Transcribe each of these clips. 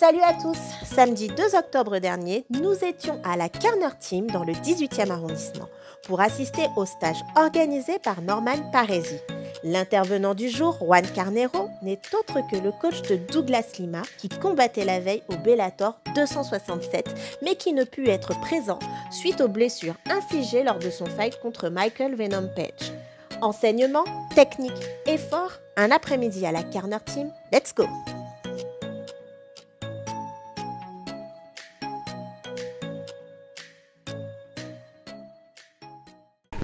Salut à tous! Samedi 2 octobre dernier, nous étions à la Kerner Team dans le 18e arrondissement pour assister au stage organisé par Norman Paresi. L'intervenant du jour, Juan Carneiro, n'est autre que le coach de Douglas Lima qui combattait la veille au Bellator 267 mais qui ne put être présent suite aux blessures infligées lors de son fight contre Michael Venom Page. Enseignement, technique, effort, un après-midi à la Kerner Team, let's go!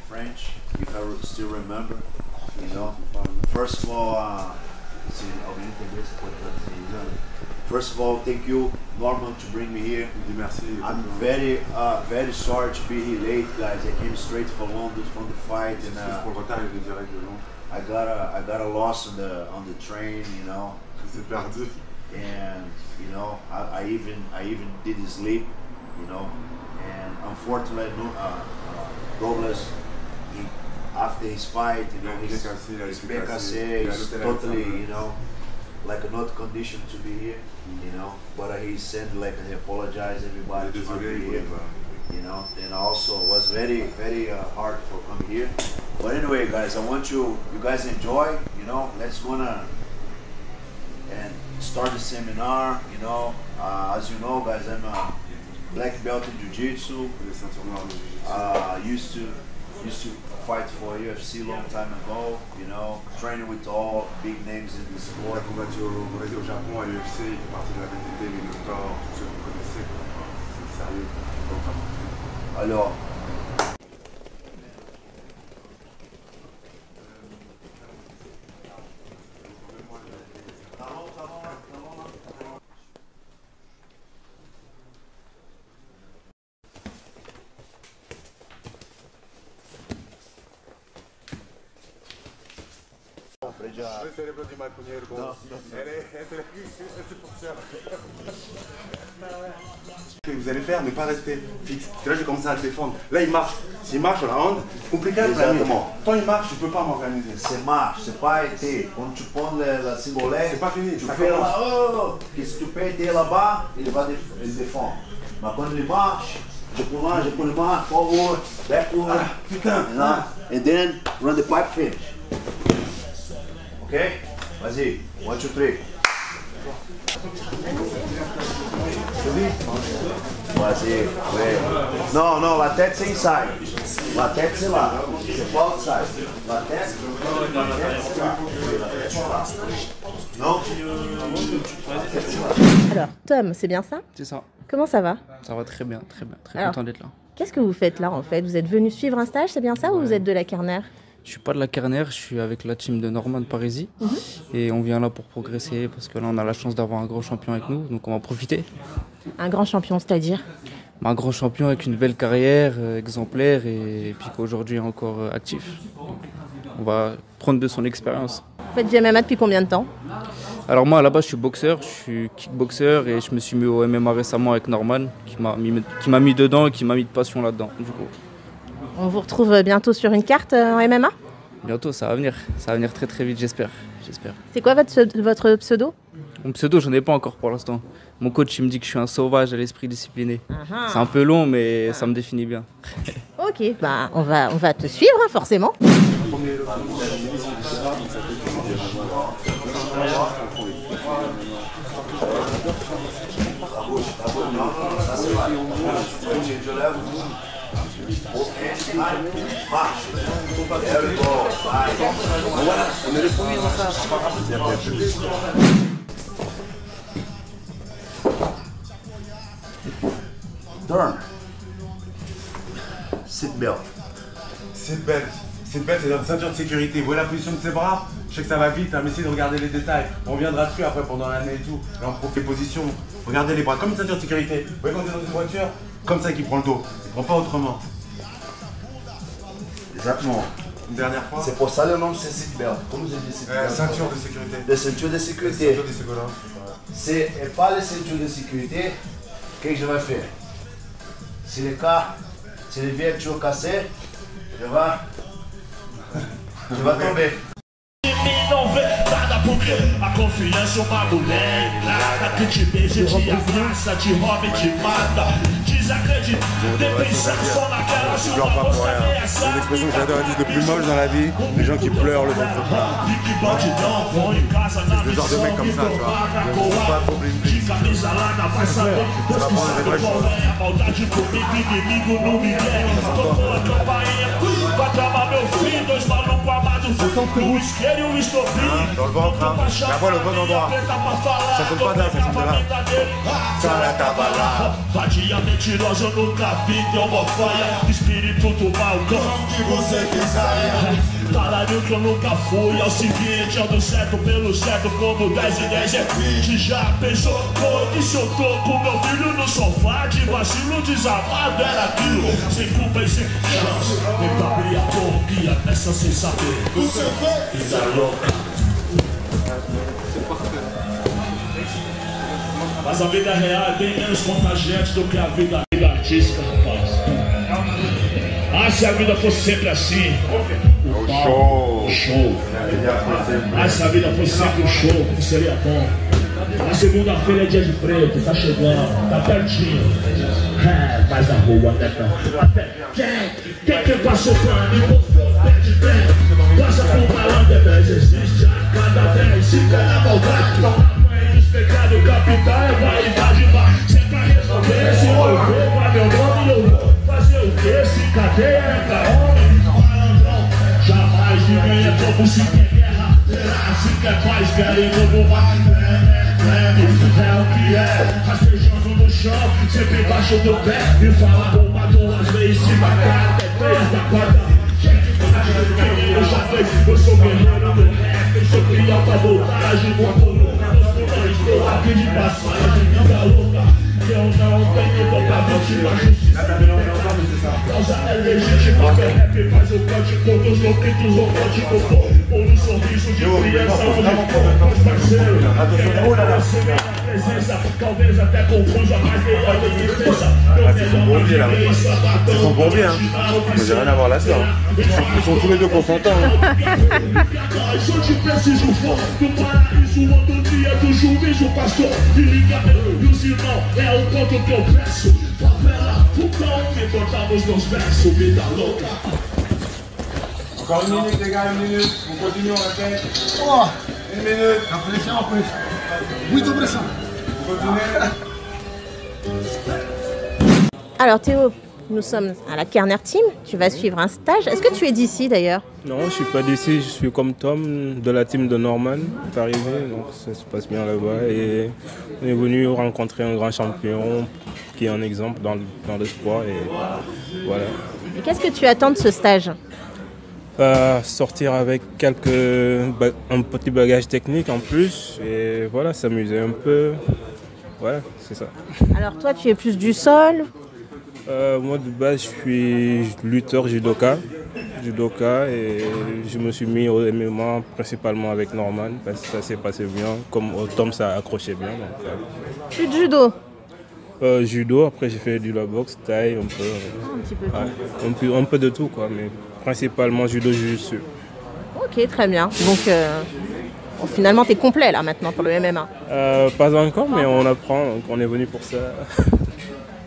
French, if I still remember, you know. First of all, thank you, Norman, to bring me here. I'm very sorry to be here late, guys. I came straight from London from the fight, and I got a loss on the train, you know. And you know, I even didn't sleep, you know. And unfortunately, Douglas, after his fight, you know, his PKC is totally, you know, like not conditioned to be here, you know. But he said like he apologized everybody to not be here, you know. And also was very hard for coming here. But anyway, guys, I want you guys enjoy, you know. Let's gonna and start the seminar, you know. As you know, guys, I'm a black belt in Jiu-Jitsu. Used to fight for UFC long time ago, you know, training with all big names in the sport. Au Japon, à l'UFC, il fait partie de la BTT, Minotaur, tous ceux que vous connaissez, c'est sérieux. Alors, Vous allez faire, ne pas rester fixe. Parce que là, je vais commencer à te défendre. Là, il marche. S'il marche sur la hand, c'est compliqué à planer. Quand il marche, je ne peux pas m'organiser. c'est marche, c'est pas été. Quand tu prends la cimbolette, C'est pas fini. tu fais là, oh, que si tu peux aider là-bas, il défend. Mais quand il marche, je prends le marche, forward, backward, Putain. And then run the pipe finish. Ok? Vas-y, 1, 2, 3. Vas-y, ouais. Non, la tête c'est inside. La tête c'est là. C'est pas outside. La tête c'est là. Non? Alors, Tom, c'est bien ça? C'est ça. Comment ça va? Ça va très bien, très Alors, content d'être là. Qu'est-ce que vous faites là en fait? Vous êtes venu suivre un stage, c'est bien ça, ou vous êtes de la Kerner? Je suis pas de la Kerner, je suis avec la team de Norman Paresi et on vient là pour progresser parce que là on a la chance d'avoir un grand champion avec nous, donc on va profiter. Un grand champion, c'est-à-dire? Un grand champion avec une belle carrière, exemplaire et puis qu'aujourd'hui est encore actif. Donc, on va prendre de son expérience. Vous faites du MMA depuis combien de temps? Alors moi là-bas je suis boxeur, je suis kickboxer et je me suis mis au MMA récemment avec Norman qui m'a mis dedans et qui m'a mis de passion là-dedans du coup. On vous retrouve bientôt sur une carte en MMA? Bientôt ça va venir très vite j'espère. C'est quoi votre pseudo? Mon pseudo j'en ai pas encore pour l'instant. Mon coach il me dit que je suis un sauvage à l'esprit discipliné. C'est un peu long mais ça me définit bien. Ok, bah on va te suivre hein, forcément. On est les premiers dans ça, c'est pas grave. Turn. Sit belt. Cette bête, c'est dans une ceinture de sécurité. Vous voyez la position de ses bras? Je sais que ça va vite, hein, mais essayez de regarder les détails. On reviendra dessus après pendant l'année et tout. Là, on profite des positions. Regardez les bras, comme une ceinture de sécurité. Vous voyez quand on est dans une voiture? Comme ça qu'il prend le dos. Il prend pas autrement. Exactement. Une dernière fois. C'est pour ça le nom c'est sit belt. Comment vous dit sit belt? Ceinture de sécurité. De ceinture de sécurité. Ceinture de sécurité. C'est pas la ceinture de sécurité. Qu'est-ce que je vais faire? Si le cas, si le vieux est cassé, je vais tomber. porque a confiança uma mulher ingrata que te beija, te abraça, te rouba e te mata. Desacredita, pensando só naquela sua moça ameaçada. C'est une expression que j'adore, elle dit le plus moche dans la vie, les gens qui pleurent le ventre plein. C'est le genre de mec comme ça, tu vois. Donc ils sont pas trop blindés. Ça va prendre des vraies choses. Dans le ventre, hein. Mais après le bon endroit. Ça sonne pas là, ça sonne de là. Ça la tabala. Vadia mentirosa, eu nunca vi, deu uma faia. Espírito do balcão que você quiser. Caralho que eu nunca fui, é o seguinte, ando certo pelo certo, como 10 e 10 é 20. Já pensou, quando se eu tô com meu filho no sofá, de vacilo desamado era aquilo, sem culpa e sem chance. Tenta abrir a boquinha nessa sem saber. Você vê? Vida louca. Mas a vida real é bem menos contagiante do que a vida artística, rapaz. Ah, se a vida fosse sempre assim. O show. Ah, se a vida fosse sempre um show, como seria bom. A segunda-feira é dia de preto, tá chegando, tá pertinho. É, mas a rua até tá. Até quem passou pano e mostrou pé de pé. Passa por malandro, existe a cada 10. Se ganha maldade, pecado capital é vaidade, mas se é pra resolver, se envolver, pra meu nome eu vou fazer o que? Se cadeia é pra homem, malandrão, jamais ninguém é como se quer guerra, será se quer paz, querem novo mais, é o que é, rastejando no chão, sempre embaixo do pé, e fala uma, duas vezes, se matar até três, da quarta. Eu já fez, eu sou guerreiro do rap, eu sou criado pra voltar, estou aqui de passagem, vida louca. Eu não tenho totalmente a justiça. Causa é legítima, que o rap faz o código dos louquitos robóticos. Por um sorriso de criança, meus parceiros. Você vem na presença, talvez até confusa, mas nem olha de defesa. Ils sont bons bien, hein. J'ai rien à voir là-dedans. Ils sont tous les deux consentants. Mas eu te preciso for do paraíso, outro dia do juízo, pastor. E liga e os irmãos, é o ponto que eu peço. Favela, fogão, me cortamos nos versos, vida louca. Encore une minute les gars, une minute. On continue, on répète. Oh, Une minute. la pression en plus. Muito pressão. On continue. Alors Théo, nous sommes à la Kerner Team, tu vas suivre un stage. Est-ce que tu es d'ici d'ailleurs? Non, je ne suis pas d'ici, je suis comme Tom, de la team de Norman, est arrivé, donc ça se passe bien là-bas. Et on est venu rencontrer un grand champion qui est un exemple dans le sport. Et voilà. Et qu'est-ce que tu attends de ce stage? Sortir avec un petit bagage technique en plus, et voilà, s'amuser un peu. Voilà, c'est ça. Alors toi, tu es plus du sol? Moi de base je suis lutteur judoka et je me suis mis au MMA principalement avec Norman parce que ça s'est passé bien, comme au Tom ça a accroché bien. Donc, Plus de judo? Judo, après j'ai fait du la boxe, taille, un peu. Un petit peu. Ouais, un peu de tout quoi, mais principalement judo jiu-jitsu. Ok, très bien. Donc bon, finalement tu es complet là maintenant pour le MMA? Pas encore, mais on apprend, donc on est venu pour ça.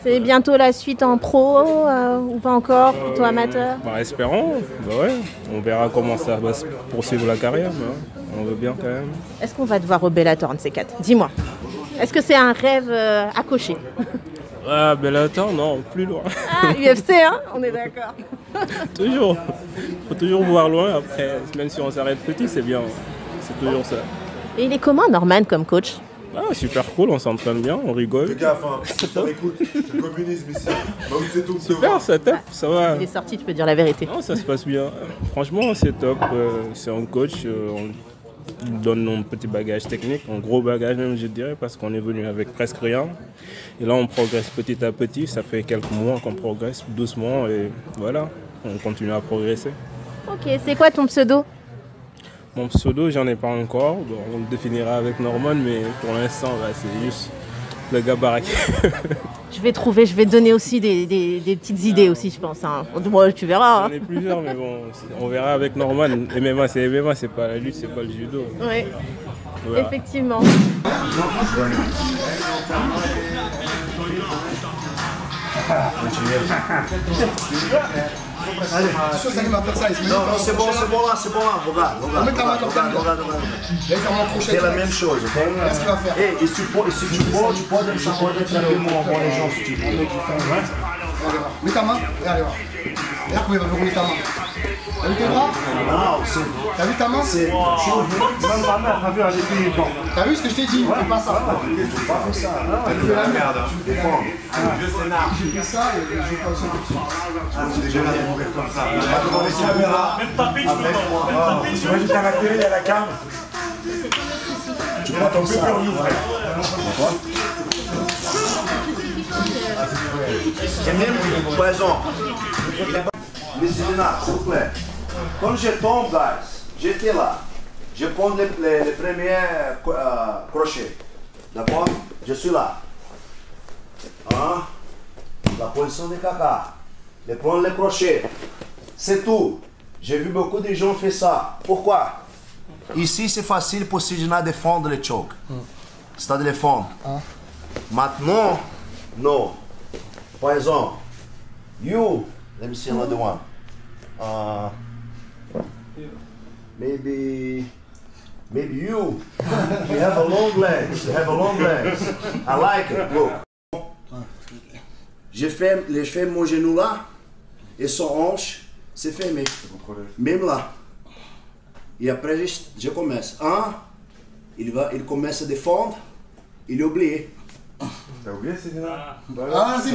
C'est bientôt la suite en pro ou pas encore, plutôt amateur? Espérons, ouais. On verra comment ça va se poursuivre la carrière, mais on veut bien quand même. Est-ce qu'on va te voir au Bellator, un de ces quatre? Dis-moi. Est-ce que c'est un rêve à cocher? Ah, Bellator, non, plus loin. Ah, UFC, hein, on est d'accord. Toujours. Faut toujours voir loin, après, même si on s'arrête petit, c'est bien. C'est toujours ça. Et il est comment Norman comme coach? Ah, super cool, on s'entraîne bien, on rigole. Fais gaffe, hein. Écoute, c'est le communisme ici. C'est tout. Super, c'est top, ça va. Il est sorti, tu peux dire la vérité. Non, ça se passe bien. Franchement, c'est top. C'est un coach, on donne un petit bagage technique, un gros bagage même, je dirais, parce qu'on est venu avec presque rien. Et là, on progresse petit à petit. Ça fait quelques mois qu'on progresse doucement et voilà, on continue à progresser. Ok, c'est quoi ton pseudo? Mon pseudo, j'en ai pas encore. Bon, on le définira avec Norman, mais pour l'instant, c'est juste le gars baraqué. Je vais donner aussi des petites idées aussi, je pense. Hein. Bon, tu verras. J'en ai plusieurs, mais bon, on verra avec Norman. MMA, c'est pas la lutte, c'est pas le judo. Oui, effectivement. Allez, sûr ça va faire ça. Non, c'est bon là, regarde. C'est la même chose, ok? Qu'est-ce qu'il va faire? Et si tu peux me changer tranquillement avant les gens si tu veux. Mets ta main et allez voir. Regarde comment il va rouler ta main. T'as vu tes bras? T'as vu ta main? Même ma mère a vu un épée. T'as vu ce que je t'ai dit? Fais pas ça. Pas fait ça. Tu fais la merde. Tu défends. J'ai fait ça et je fais ça. C'est déjà là de mourir comme ça. Devant les caméras. Même tapé, tu vois, j'étais à la télé, à la cam. Tu prends ton peu pour nous, frère. Et même, par exemple, les Illuminati, s'il vous plaît. Quand je tombe, guys, j'étais là. Je prends les premiers crochets. D'accord? Je suis là. Hein? La position de caca. Je prends les crochets. C'est tout. J'ai vu beaucoup de gens faire ça. Pourquoi? Ici, c'est facile pour Sidney défendre le choke. C'est à défendre. Maintenant, non. Par exemple, you, let me see another one. Maybe you. You have a long legs. I like it. Look. Je fais mon genou là et son hanche, c'est fermé. Même là. Et après, je commence. Il commence à défendre, il est oublié. T'as oublié, Sidney? Si.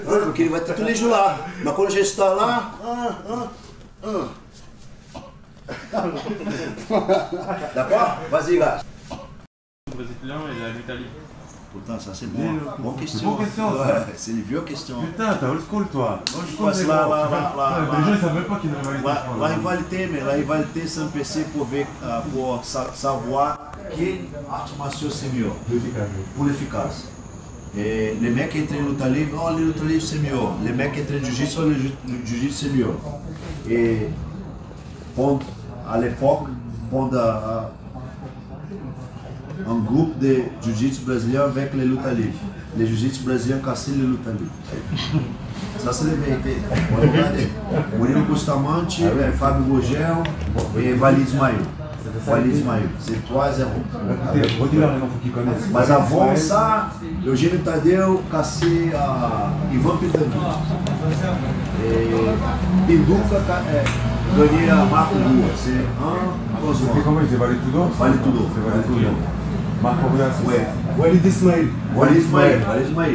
Porque ele vai estar tous les jours là. Mais quand je suis là, D'accord? Vas-y, gars. Brésilien et l'Italie. Pourtant, ça c'est bon. Bonne question. C'est une vieille question. Putain, t'as old school, toi. La rivalité. rivalité, c'est un PC pour savoir quelle art martial c'est mieux. Pour l'efficace. Et les mecs qui entrent en lutte livre, le lutte livre c'est mieux. Les mecs qui entrent en jiu-jitsu, le jiu-jitsu c'est mieux. Et à l'époque, un groupe de jiu-jitsu brésilien avec les luttes livres. Les jiu-jitsu brésiliens cassaient les luttes livres. Ça c'est les vérités. Regardez. Murilo Bustamante, Fábio Gurgel et Walid Ismail. C'est 3-0. Redis-leur les noms qu'ils connaissent. Mas avant ça, Eugênio Tadeu cassait Ivan Pitangui. Et Pinduca gagnait Marco Rua. C'est 1-2. C'était comment? Ils Vale Tudo? Vale Tudo. Marco Rua, ouais. Walid Ismail.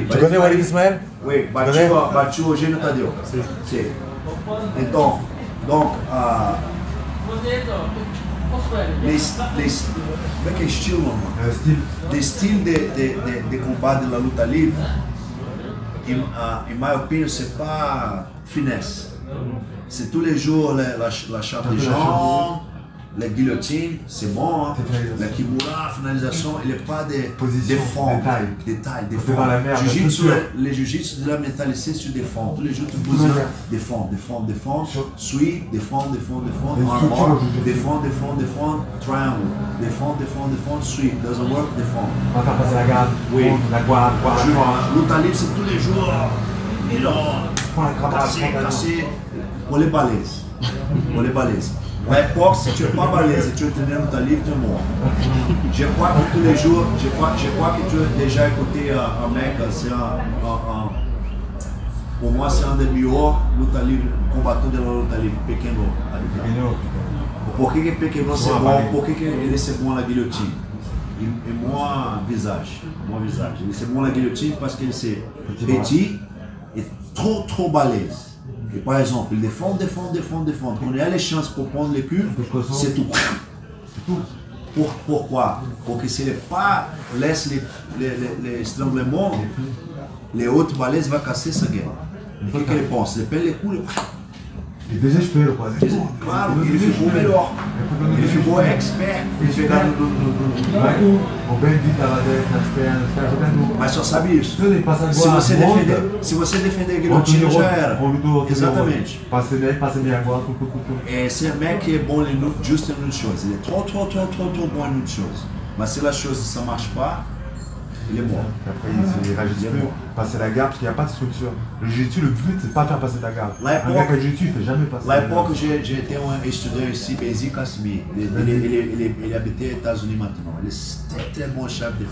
Tu connais Walid Ismail? Oui, battu Eugênio Tadeu. Sim. Então, donc, como é que é estilo, mano? Le style de combat de la luta livre, en ma opinion, c'est pas finesse. C'est tous les jours la chape de jambes, la guillotine, c'est bon. Hein? La kimura, finalisation, il n'est pas des fonds, détails. Les jiu-jitsu de la mentalité sur des fonds. Tous les jours, tu bouges des fonds, sweep, des fonds, armor, des fonds, triangle, des fonds, sweep, doesn't work, des fonds. On va faire passer la garde, oui. La guarde. Luta livre, c'est tous les jours. Casser pour les balaises. À l'époque, si tu n'es pas balèze et tu es entraîné dans ta livre, tu es mort. Je crois que tous les jours, je crois que tu as déjà écouté un mec, pour moi, c'est un des meilleurs combattants de la luta livre, Pequeno. Por que Pequeno c'est bon? Por que ele c'est bon à la guillotine? Et moi, visage. Il c'est bon à la guillotine parce qu'il c'est petit et trop balèze. Et par exemple, il défend. Quand il a les chances pour prendre les coups, c'est tout. Pourquoi? Parce que s'il pas laisse les stranglements, les autres balaises vont casser sa gueule. Et qu'est-ce qu'il pense? Il pèle les coups, E desespero quase. Claro, ele ficou melhor. Ele ficou expert em pegar O Bendita lá dentro nas pernas, os caras jogando. Mas só sabe isso. Se você defender a guilhotina, já era. Exatamente. Ce mec est bon juste en une chose. Il est trop bon en une chose. Mais si la chose ne marche pas, il est mort. Après, il réagit plus. Passer la garde, parce qu'il n'y a pas de structure. Le jiu-jitsu, le but, c'est de ne pas faire passer ta garde. Un gars qui a le jiu-jitsu, il ne fait jamais passer la garde. À l'époque, j'étais un étudiant ici, Benzi Kasmi. Il habitait aux États-Unis maintenant. Il est très bon chef de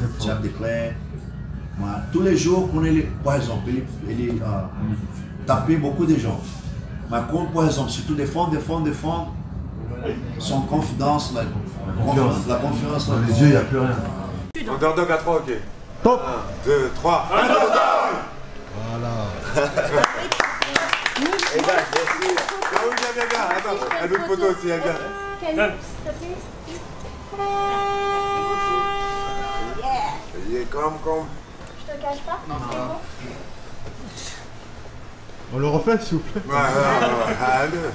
clé. Tous les jours, quand par exemple, il tapait beaucoup de gens. Mais quand, par exemple, si tu défends, son confiance, la confiance. Dans les yeux, il n'y a plus rien. Underdog à 3, ok. Top. 1, 2, 3. Underdog. Voilà. Et là, viens. Attends, un autre photo aussi, viens. Comme. Je te cache pas. Non. On le refait, s'il vous plaît. Ouais. Allez.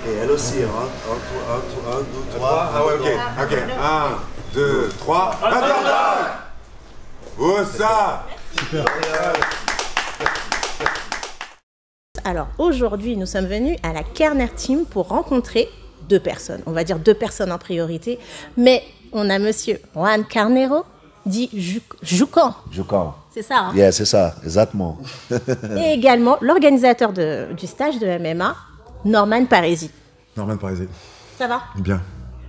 Et elle aussi, hein. 1, 2, 3. Ah ouais, ok. 1, 2, 3. Underdog. Oh ça. Super. Alors aujourd'hui, nous sommes venus à la Kerner Team pour rencontrer deux personnes. On va dire deux personnes en priorité. Mais on a monsieur Juan Carneiro, dit Jucan. Jucan. C'est ça, hein? Yeah, c'est ça, exactement. Et également l'organisateur du stage de MMA, Norman Paresi. Norman Paresi. Ça va? Bien.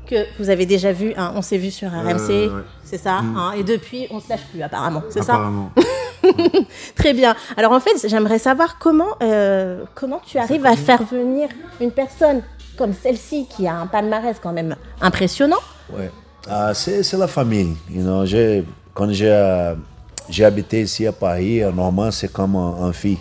Que vous avez déjà vu, hein, on s'est vu sur RMC, ouais. c'est ça, hein, et depuis on se lâche plus apparemment, c'est apparemment. Ça? Très bien. Alors en fait, j'aimerais savoir comment tu arrives à faire venir une personne comme celle-ci qui a un palmarès quand même impressionnant. Ouais. C'est la famille. You know, quand j'ai habité ici à Paris, Norman c'est comme un fille.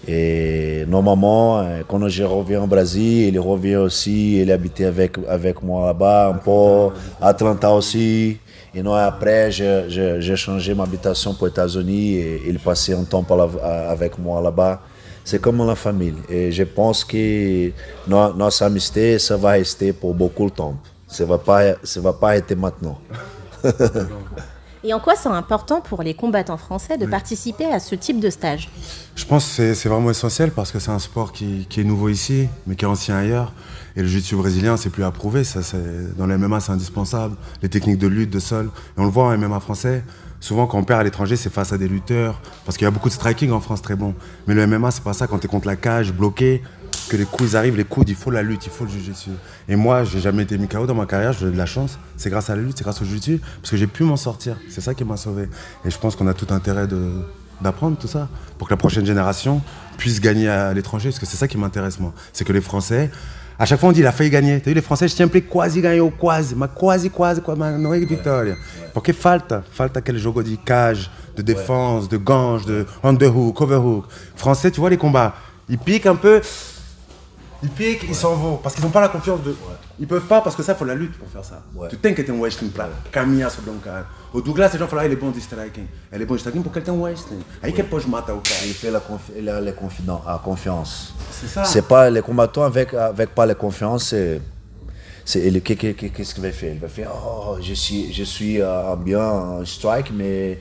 Et normalement, quand je reviens au Brésil, il revient aussi, il habitait avec moi là-bas, un peu à Atlanta aussi. Et non, après, j'ai changé ma habitation pour les États-Unis et il passait un temps avec moi là-bas. C'est comme la famille. Et je pense que notre amitié, ça va rester pour beaucoup de temps. Ça va pas arrêter maintenant. Et en quoi c'est important pour les combattants français de participer à ce type de stage? Je pense que c'est vraiment essentiel parce que c'est un sport qui est nouveau ici, mais qui est ancien ailleurs. Et le jiu-jitsu brésilien, c'est plus à prouver. Dans le MMA, c'est indispensable. Les techniques de lutte, de sol. Et on le voit en MMA français. Souvent, quand on perd à l'étranger, c'est face à des lutteurs. Parce qu'il y a beaucoup de striking en France, très bon. Mais le MMA, c'est pas ça. Quand tu es contre la cage, bloqué, que les coups arrivent, les coudes, il faut la lutte, il faut le jiu-jitsu. Et moi, j'ai jamais été mis KO dans ma carrière, j'ai eu de la chance. C'est grâce à la lutte, c'est grâce au jiu-jitsu, parce que j'ai pu m'en sortir. C'est ça qui m'a sauvé. Et je pense qu'on a tout intérêt d'apprendre tout ça, pour que la prochaine génération puisse gagner à l'étranger, parce que c'est ça qui m'intéresse, moi. C'est que les Français, à chaque fois on dit il a failli gagner. Tu as vu, les Français, je tiens plus quasi gagner, quasi, ma quasi, não é vitória. Porque falta aquele jogo de cage, de défense, de gange, de underhook, overhook. Français, tu vois les combats, ils piquent un peu. Ils piquent, ils s'en vont, parce qu'ils n'ont pas la confiance de... Ils peuvent pas, parce que ça, il faut la lutte pour faire ça. Ouais. Tu tem que ter wrestling para caminhar sobre cara. O Douglas, les gens font, il est bon de striking. Il est bon de striking porque ele tem wrestling. Aí que pode matar o cara. Il fait la confiance. C'est ça. C'est pas les combattants avec pas la confiance, qu'est-ce qu'il va faire? Il va faire, oh, je suis bien en strike, mais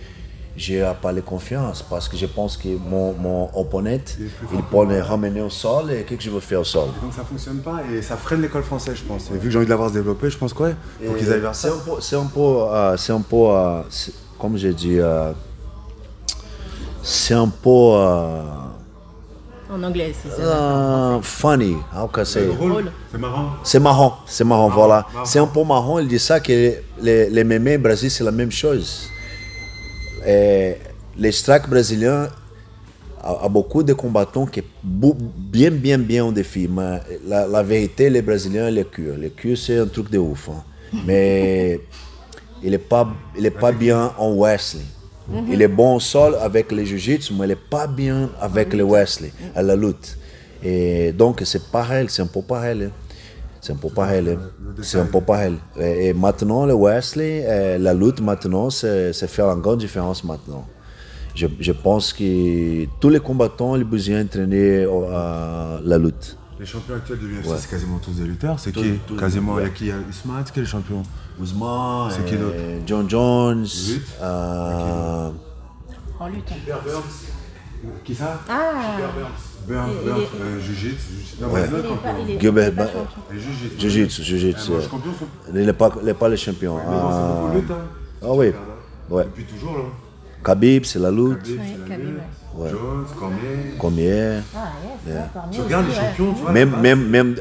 j'ai pas la confiance parce que je pense que mon opponent, il peut me ramener au sol et qu'est-ce que je veux faire au sol. Et donc ça fonctionne pas et ça freine l'école française, je pense. Et vu que j'ai envie de l'avoir développé, je pense quoi, pour qu'ils aillent vers ça. C'est un peu, comme je dis, c'est un peu en anglais, c'est funny, how can I say? C'est marrant. C'est marrant, voilà. C'est un peu marrant, il dit ça que les MMA au Brésil, c'est la même chose. Les strikes brésiliens a beaucoup de combattants qui sont bien en défi. Mais la vérité, les Brésiliens, les cures. Les cures, c'est un truc de ouf. Hein. Mais il n'est pas bien en wrestling. Il est bon au sol avec le jiu-jitsu, mais il n'est pas bien avec le wrestling, à la lutte. Et donc, c'est pareil, c'est un peu pareil. Hein. C'est un peu pareil. C'est un peu pareil. Et maintenant, le wrestling, la lutte, maintenant, c'est faire une grande différence maintenant. Je pense que tous les combattants ont besoin d'entraîner la lutte. Les champions actuels de l'UFC, c'est quasiment tous des lutteurs. C'est qui quasiment, il y a qui? Usman, c'est qui les champions? Usman, c'est qui d'autre? John Jones. En lutte. Gilbert Burns. Qui ça? Burns, Jiu-Jitsu. Gilbert Burns. Jiu-Jitsu. Il n'est pas le champion. Ah oui. Depuis toujours, là. Khabib, c'est la lutte. Jones, Cormier. Tu regardes les champions, tu vois. Même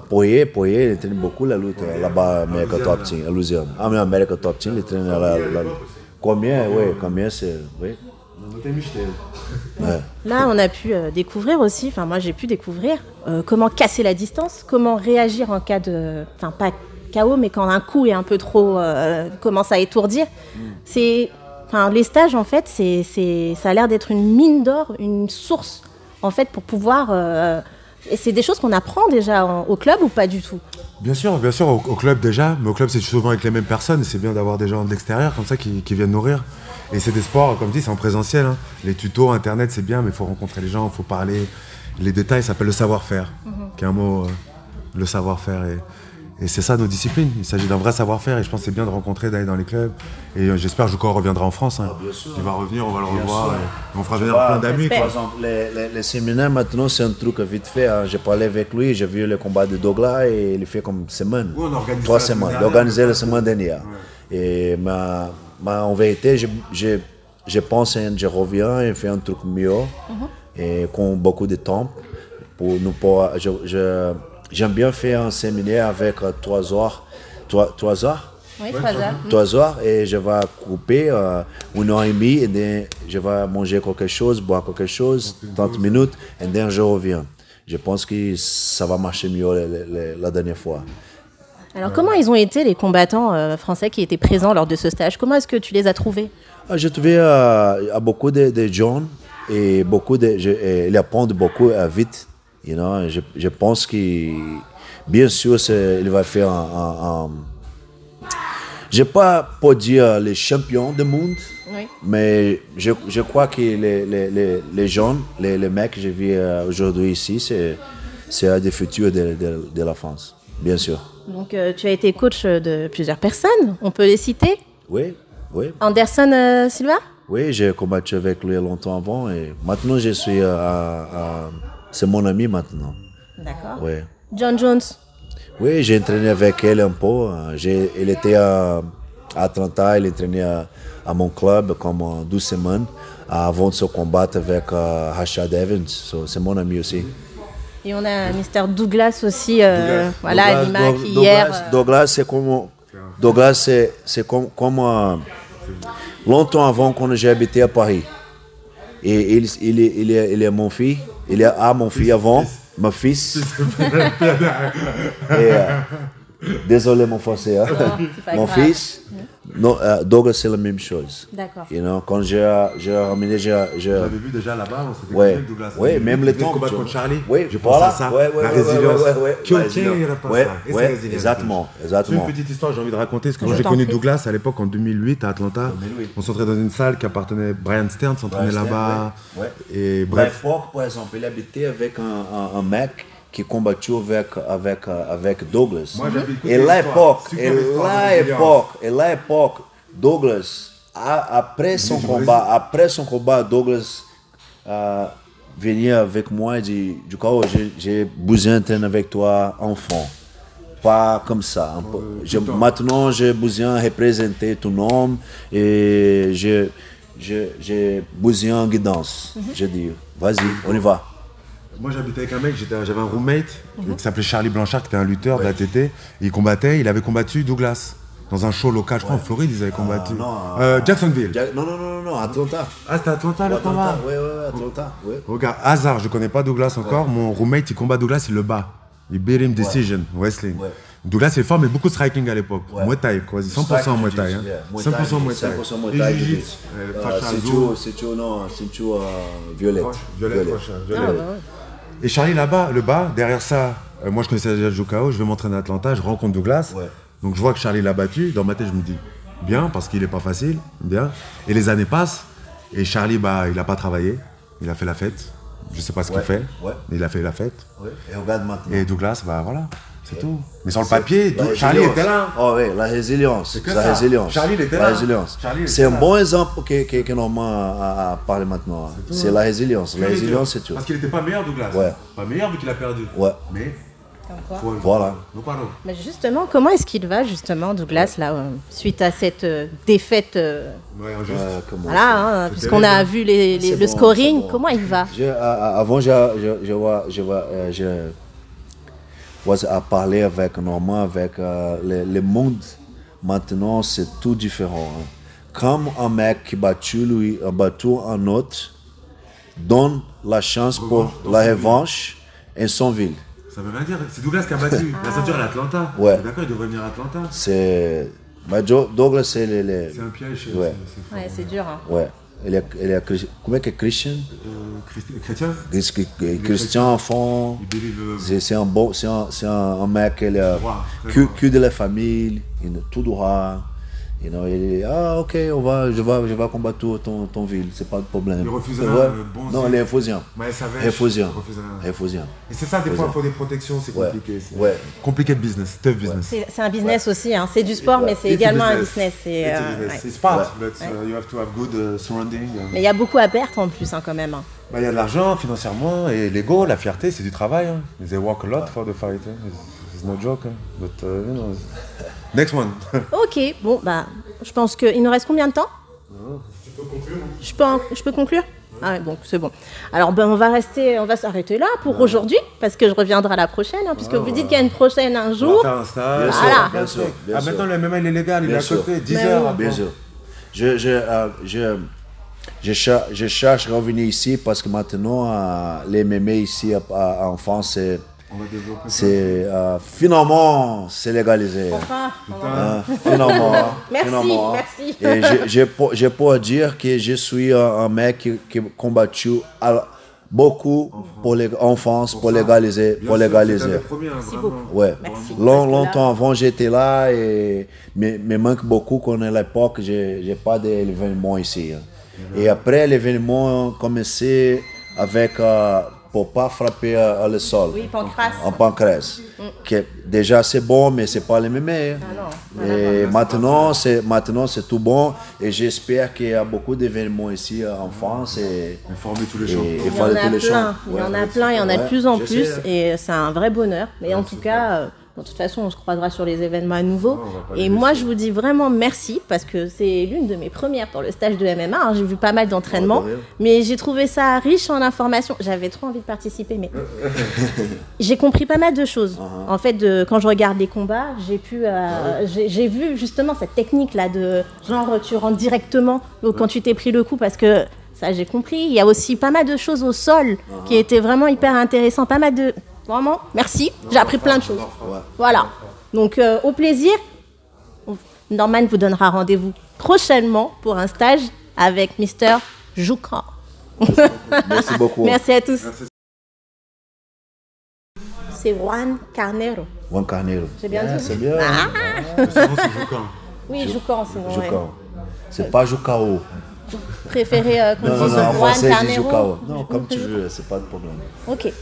Poirier, il entraîne beaucoup la lutte là-bas, America Top Team, à Louisiane. Ah, mais America Top Team, il entraîne la lutte. Cormier, c'est. Oui. Là, on a pu découvrir aussi, enfin moi j'ai pu découvrir comment casser la distance, comment réagir en cas de, enfin pas KO, mais quand un coup est un peu trop, commence à étourdir. Enfin, les stages, en fait, ça a l'air d'être une mine d'or, une source, en fait, pour pouvoir... et c'est des choses qu'on apprend déjà au club ou pas du tout? Bien sûr, au club déjà, mais au club c'est souvent avec les mêmes personnes, c'est bien d'avoir des gens de l'extérieur comme ça qui viennent nourrir. Et c'est des sports, comme dit, c'est en présentiel. Hein. Les tutos, Internet, c'est bien, mais il faut rencontrer les gens, il faut parler. Les détails, ça s'appelle le savoir-faire, qui est un mot, le savoir-faire. Et c'est ça nos disciplines, il s'agit d'un vrai savoir-faire et je pense que c'est bien de rencontrer, d'aller dans les clubs. Et j'espère que Jouko reviendra en France. Hein. Il va revenir, on va le revoir. Et on fera venir plein d'amis. Par exemple, les séminaires maintenant, c'est un truc vite fait. Hein. J'ai parlé avec lui, j'ai vu le combat de Douglas et il fait comme semaine. Oui, 3 semaines. Il a organisé la semaine dernière. Ouais. Et en vérité, je pense que je reviens et fais un truc mieux. Et com beaucoup de temps. J'aime bien faire un séminaire avec 3 heures. 3 heures? Oui, 3 heures. 3 heures et je vais couper 1h30 et je vais manger quelque chose, boire quelque chose, 30 minutes et then je reviens. Je pense que ça va marcher mieux la dernière fois. Alors comment ils ont été les combattants français qui étaient présents lors de ce stage? Comment est-ce que tu les as trouvés? J'ai trouvé beaucoup de jeunes et ils apprennent beaucoup vite. You know, je pense que, bien sûr, il va faire je ne vais pas dire les champions du monde, mais je crois que les jeunes, les mecs que j'ai vus aujourd'hui ici, c'est des futurs de la France, bien sûr. Donc, tu as été coach de plusieurs personnes, on peut les citer? Oui. Anderson Silva? Oui, j'ai combattu avec lui longtemps avant et maintenant je suis c'est mon ami maintenant. D'accord. Oui. John Jones? Oui, j'ai entraîné avec elle un peu. Il était à Atlanta, il entraînait à mon club comme 12 semaines avant de se combattre avec Rashad Evans. C'est mon ami aussi. Et on a Mr. Douglas aussi, voilà, Lima qui hier... Douglas, c'est comme longtemps avant quand j'ai habité à Paris. Et il est mon fils. Il est mon fils avant, mon fils. Désolé mon français. Hein. Mon fils. Non, Douglas c'est la même chose. D'accord. You know, quand j'ai ramené, Vous l'avez vu déjà là-bas, on s'était ouais, Douglas. Oui, même les temps. combat contre Charlie. Oui, je pense à ça. La résilience. Oui, exactement. C'est une petite histoire, j'ai envie de raconter. Parce que moi j'ai connu Douglas à l'époque en 2008 à Atlanta. On s'entrait dans une salle qui appartenait à Brian Stern, s'entraînait là-bas. Et bref. Par exemple, il habitait avec un mec qui combattu avec Douglas. Et l'époque, Douglas, après son combat, Douglas venait avec moi et dit, du coup, j'ai besoin d'entraîner avec toi enfant. Pas comme ça. Maintenant, j'ai besoin de représenter ton nom et j'ai besoin de guidance. Je dis, vas-y, on y va. Moi j'habitais avec un mec, j'avais un roommate qui s'appelait Charlie Blanchard, qui était un lutteur de la TT. Il avait combattu Douglas dans un show local, je crois en Floride, ils avaient combattu. Jacksonville. Non, Atlanta. Ah, c'était Atlanta le combat? Oui, Atlanta. Regarde, hasard, je connais pas Douglas encore. Mon roommate, il combat Douglas, il le bat. Il beat him decision, wrestling. Douglas est fort, mais beaucoup de striking à l'époque. Muay Thai, quasi 100% Muay Thai. 100% Muay Thai. 100% Muay Thai. Ceinture violette. Et Charlie là-bas, le bas, derrière ça, moi je connaissais déjà Jukao, je vais m'entraîner à Atlanta, je rencontre Douglas. Donc je vois que Charlie l'a battu. Dans ma tête, je me dis bien, parce qu'il n'est pas facile, bien. Et les années passent. Et Charlie, bah, il n'a pas travaillé. Il a fait la fête. Je ne sais pas ce qu'il fait, mais il a fait la fête. Ouais. Et regarde maintenant. Et Douglas, bah voilà, c'est tout. Mais sur le papier, Charlie était là. Oh oui, la résilience. La résilience. Charlie, il était la là. Résilience. C'est un bon exemple que Normand a parlé maintenant. C'est la résilience. La résilience, c'est tout. Parce qu'il n'était pas meilleur, Douglas. Ouais. Pas meilleur vu qu'il a perdu. Ouais. Mais. Voilà. Mais justement, comment est-ce qu'il va, justement, Douglas, là, suite à cette défaite voilà, puisqu'on a vu le scoring, comment il va? Avant, je parler avec Normand, avec le monde. Maintenant, c'est tout différent. Hein. Comme un mec qui battu un autre, donne la chance pour la revanche en son ville. Ça veut rien dire. C'est Douglas qui a battu. La ceinture à l'Atlanta. Ouais. D'accord, il devrait venir à Atlanta. C'est. Douglas, c'est C'est un piège. Ouais, c'est dur. Hein. Ouais. Comment est-ce que Christian? Chrétien. Christian enfant. C'est un bon. C'est un mec qui a cul de la famille. Il est tout droit. Il dit, ah ok, je vais combattre ton ville, c'est pas de problème. Il refusera non, les Infosien. Infosien. Et c'est ça, des fois, il faut des protections, c'est compliqué. Compliqué de business, tough business. C'est un business aussi, hein. C'est du sport, mais c'est également un business. C'est smart, but you have to have good surrounding. Mais il y a beaucoup à perdre en plus, hein, quand même. Il y a de l'argent financièrement, et l'ego, la fierté, c'est du travail. Hein. They work a lot for the fight. It's no joke, hein. But you know. Next one. Ok, bon, bah, je pense qu'il nous reste combien de temps? Tu peux conclure? Je peux conclure? Ah ouais, bon, c'est bon. Alors, ben, on va s'arrêter là pour aujourd'hui, parce que je reviendrai la prochaine, hein, puisque vous dites qu'il y a une prochaine un jour. On va faire un stage. Voilà. Bien sûr. Maintenant, le MMA, il est légal, il est à côté, 10 heures. Bien sûr. Je cherche à revenir ici parce que maintenant, les MMA ici en France, finalement, c'est légalisé. Enfin. Finalement. Merci. Et je peux dire que je suis un mec qui a combattu beaucoup en France pour légaliser. Merci beaucoup. Ouais. Merci. Longtemps avant, j'étais là et me manque beaucoup qu'on à l'époque, j'ai pas d'événement ici. Hein. Et après, l'événement a commencé avec pour pas frapper le sol. Oui, pancrace. En pancrace. Déjà c'est bon, mais c'est pas le même. Et maintenant c'est tout bon. Et j'espère qu'il y a beaucoup d'événements ici en France. Et former tous les champs. Il y en a plein, il y en a de plus en plus. Et c'est un vrai bonheur. Mais en tout cas, de toute façon, on se croisera sur les événements à nouveau. Et moi, je vous dis vraiment merci parce que c'est l'une de mes premières pour le stage de MMA. Alors, j'ai vu pas mal d'entraînements, mais j'ai trouvé ça riche en informations. J'avais trop envie de participer, mais j'ai compris pas mal de choses. En fait, quand je regarde les combats, j'ai vu justement cette technique-là de genre tu rentres directement quand tu t'es pris le coup parce que ça, j'ai compris. Il y a aussi pas mal de choses au sol qui étaient vraiment hyper intéressantes. Pas mal de... Vraiment, merci. J'ai appris plein de choses. Voilà. Donc, au plaisir. Norman vous donnera rendez-vous prochainement pour un stage avec Mr. Joukan. Merci beaucoup. Merci à tous. C'est Juan Carneiro. Juan Carneiro. J'ai bien dit. C'est bien. C'est Joukan. Oui, Joukan, sinon. Joukan. C'est pas Joukao. Préféré qu'on dise en Juan français, Carneiro. Non, comme tu veux, c'est pas de problème. Ok.